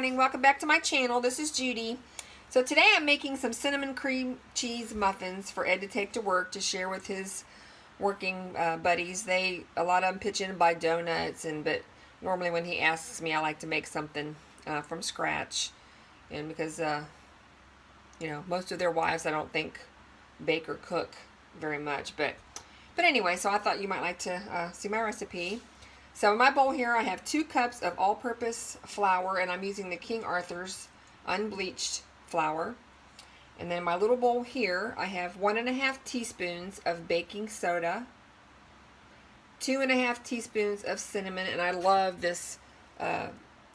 morning. Welcome back to my channel. This is Judy. So today I'm making some cinnamon cream cheese muffins for Ed to take to work to share with his working buddies. A lot of them pitch in and buy donuts, but normally when he asks me, I like to make something from scratch. And because you know, most of their wives I don't think bake or cook very much, but anyway, so I thought you might like to see my recipe. So in my bowl here I have 2 cups of all-purpose flour, and I'm using the King Arthur's unbleached flour. And then in my little bowl here I have 1½ teaspoons of baking soda, 2½ teaspoons of cinnamon, and I love this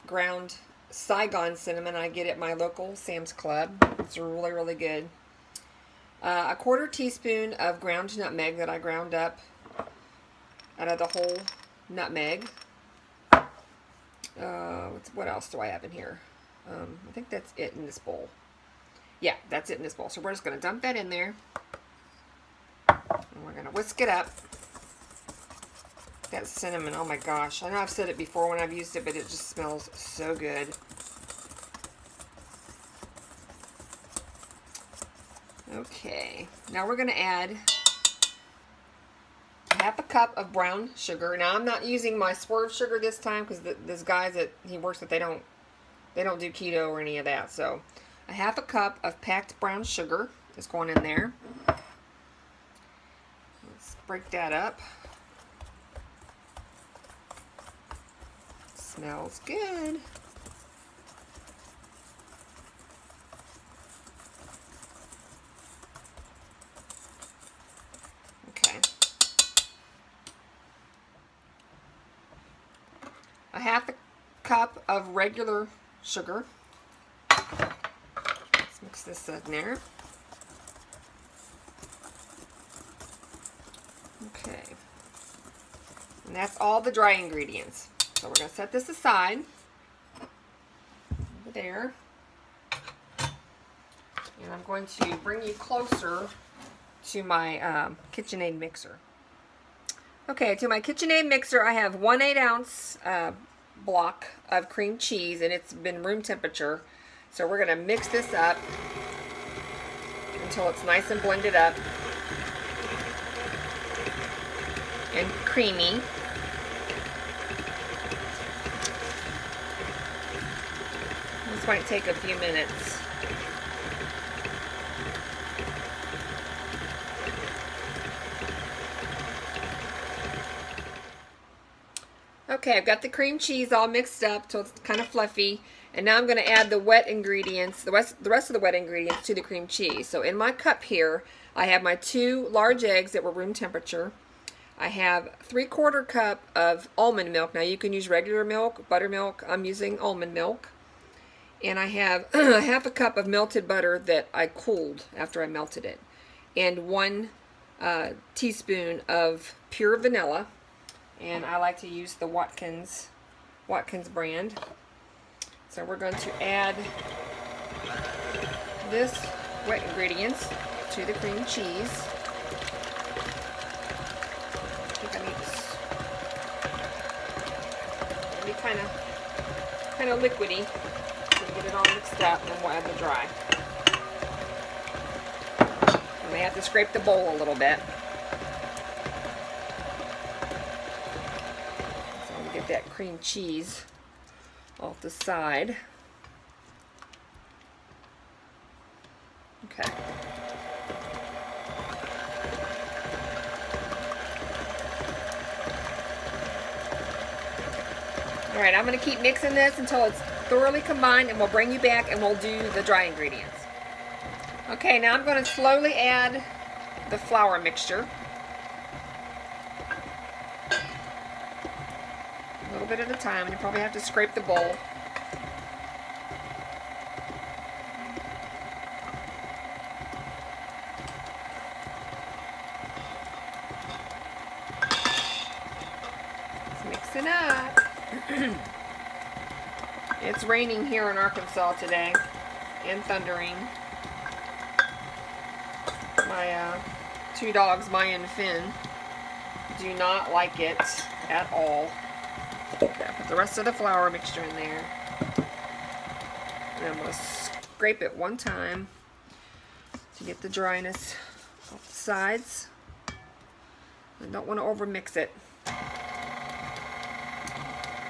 ground Saigon cinnamon I get at my local Sam's Club. It's really, really good. A 1/4 teaspoon of ground nutmeg that I ground up out of the whole nutmeg. What else do I have in here? I think that's it in this bowl. Yeah, that's it in this bowl. So we're just going to dump that in there. And we're going to whisk it up. That cinnamon, oh my gosh. I know I've said it before when I've used it, but it just smells so good. Okay, now we're going to add 1/2 cup of brown sugar. Now I'm not using my swerve sugar this time because these guys that he works with, they don't do keto or any of that. So 1/2 cup of packed brown sugar is going in there. Let's break that up. Smells good. Okay. 1/2 cup of regular sugar. Let's mix this in there. Okay. And that's all the dry ingredients. So we're going to set this aside. Over there. And I'm going to bring you closer to my KitchenAid mixer. Okay, to my KitchenAid mixer I have 1/8 ounce block of cream cheese, and it's been room temperature. So we're going to mix this up until it's nice and blended up and creamy. This might take a few minutes. Okay, I've got the cream cheese all mixed up so it's kind of fluffy, and now I'm going to add the wet ingredients, the rest of the wet ingredients to the cream cheese. So in my cup here, I have my 2 large eggs that were room temperature. I have 3/4 cup of almond milk. Now you can use regular milk, buttermilk. I'm using almond milk. And I have 1/2 cup of melted butter that I cooled after I melted it. And 1 teaspoon of pure vanilla. And I like to use the Watkins brand. So we're going to add this wet ingredients to the cream cheese. I think I need this to be kind of liquidy. So get it all mixed up, and then we'll add the dry. And we have to scrape the bowl a little bit. Get that cream cheese off the side. Okay. Alright, I'm going to keep mixing this until it's thoroughly combined, and we'll bring you back and we'll do the dry ingredients. Okay, now I'm going to slowly add the flour mixture. A little bit at a time, and you probably have to scrape the bowl. Let's mix it up. It's raining here in Arkansas today, and thundering. My 2 dogs, Maya and Finn, do not like it at all. Okay, put the rest of the flour mixture in there. And I'm going to scrape it one time to get the dryness off the sides. I don't want to overmix it.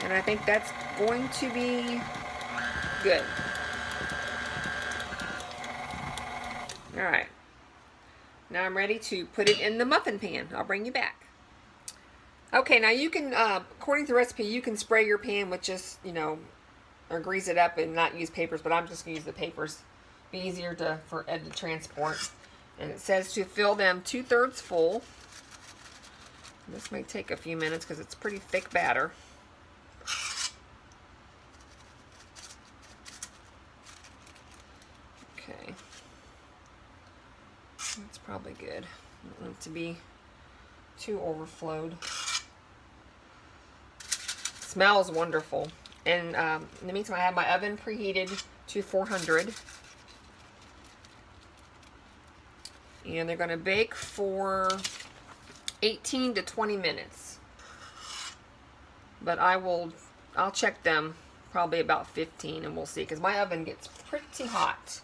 And I think that's going to be good. Alright. Now I'm ready to put it in the muffin pan. I'll bring you back. Okay, now you can, according to the recipe, you can spray your pan with just, you know, or grease it up and not use papers, but I'm just going to use the papers. Be easier for Ed to transport. And it says to fill them 2/3 full. This may take a few minutes because it's pretty thick batter. Okay. That's probably good. I don't want it to be too overflowed. Smells wonderful. And in the meantime, I have my oven preheated to 400. And they're going to bake for 18 to 20 minutes. But I'll check them probably about 15 and we'll see, because my oven gets pretty hot.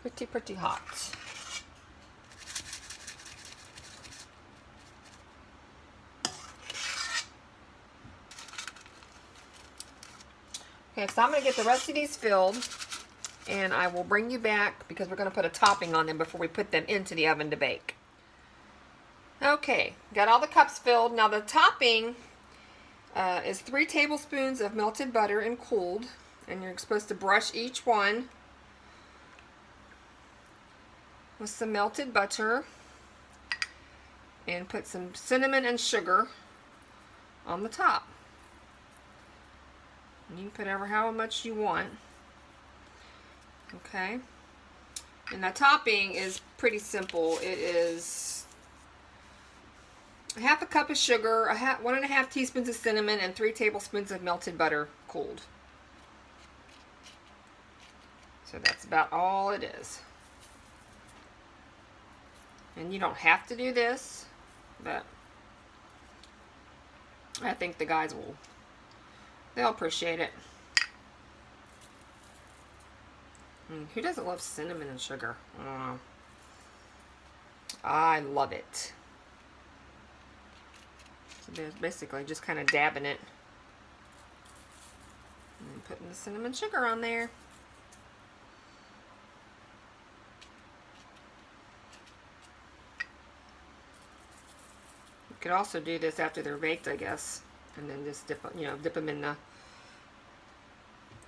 Pretty hot. Okay, so I'm going to get the rest of these filled, and I will bring you back because we're going to put a topping on them before we put them into the oven to bake. Okay, got all the cups filled. Now the topping is 3 tablespoons of melted butter and cooled, and you're supposed to brush each one with some melted butter and put some cinnamon and sugar on the top. And you can put however much you want. Okay. And the topping is pretty simple. It is 1/2 cup of sugar, 1.5 teaspoons of cinnamon, and 3 tablespoons of melted butter cooled. So that's about all it is. And you don't have to do this, but I think the guys they'll appreciate it. Who doesn't love cinnamon and sugar? I don't know. I love it. So there's basically just kind of dabbing it and putting the cinnamon sugar on there. You could also do this after they're baked, I guess, and then just dip them in the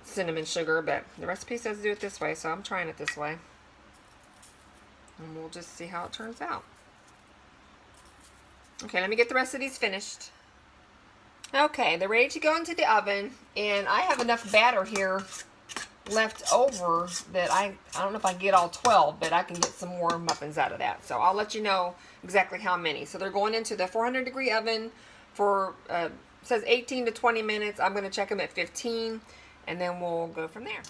cinnamon sugar, but the recipe says do it this way, so I'm trying it this way. And we'll just see how it turns out. Okay, let me get the rest of these finished. Okay, they're ready to go into the oven, and I have enough batter here left over that I don't know if I can get all 12, but I can get some more muffins out of that. So I'll let you know exactly how many. So they're going into the 400-degree oven for, it says 18 to 20 minutes. I'm going to check them at 15, and then we'll go from there.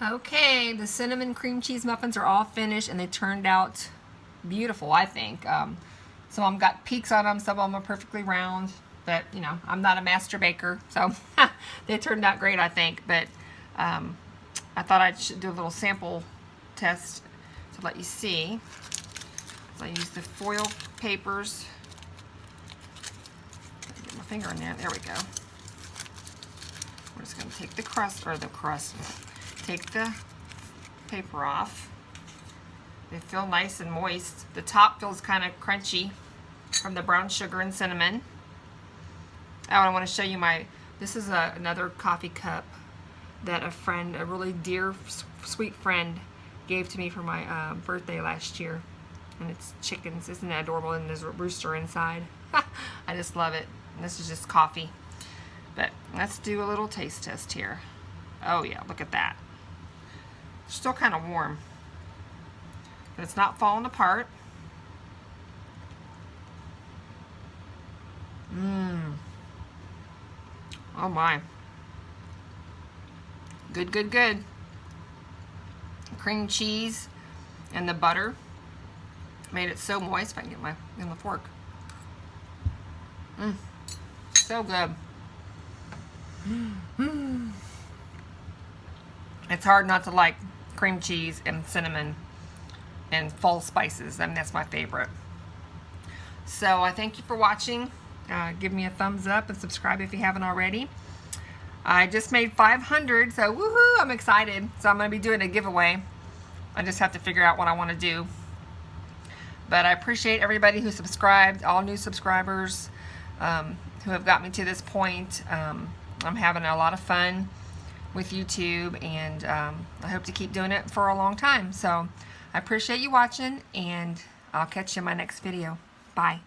Okay, the cinnamon cream cheese muffins are all finished, and they turned out beautiful, I think. Some of them got peaks on them, some of them are perfectly round, but, you know, I'm not a master baker, so they turned out great, I think. But I thought I should do a little sample test to let you see. So I used the foil papers. Get my finger in there. There we go. We're just going to take the crust, take the paper off. They feel nice and moist. The top feels kind of crunchy from the brown sugar and cinnamon. Oh, and I want to show you this is another coffee cup that a really dear, sweet friend gave to me for my birthday last year. And it's chickens. Isn't that adorable? And there's a rooster inside. I just love it. And this is just coffee. But let's do a little taste test here. Oh yeah, look at that. It's still kind of warm. But it's not falling apart. Oh my. Good, good, good. Cream cheese and the butter made it so moist. If I can get the fork. So good. It's hard not to like cream cheese and cinnamon and fall spices. I mean, that's my favorite. So I thank you for watching. Give me a thumbs up and subscribe if you haven't already. I just made 500, so woohoo, I'm excited. So I'm going to be doing a giveaway. I just have to figure out what I want to do. But I appreciate everybody who subscribed, all new subscribers who have got me to this point. I'm having a lot of fun with YouTube, and I hope to keep doing it for a long time. So I appreciate you watching, and I'll catch you in my next video. Bye.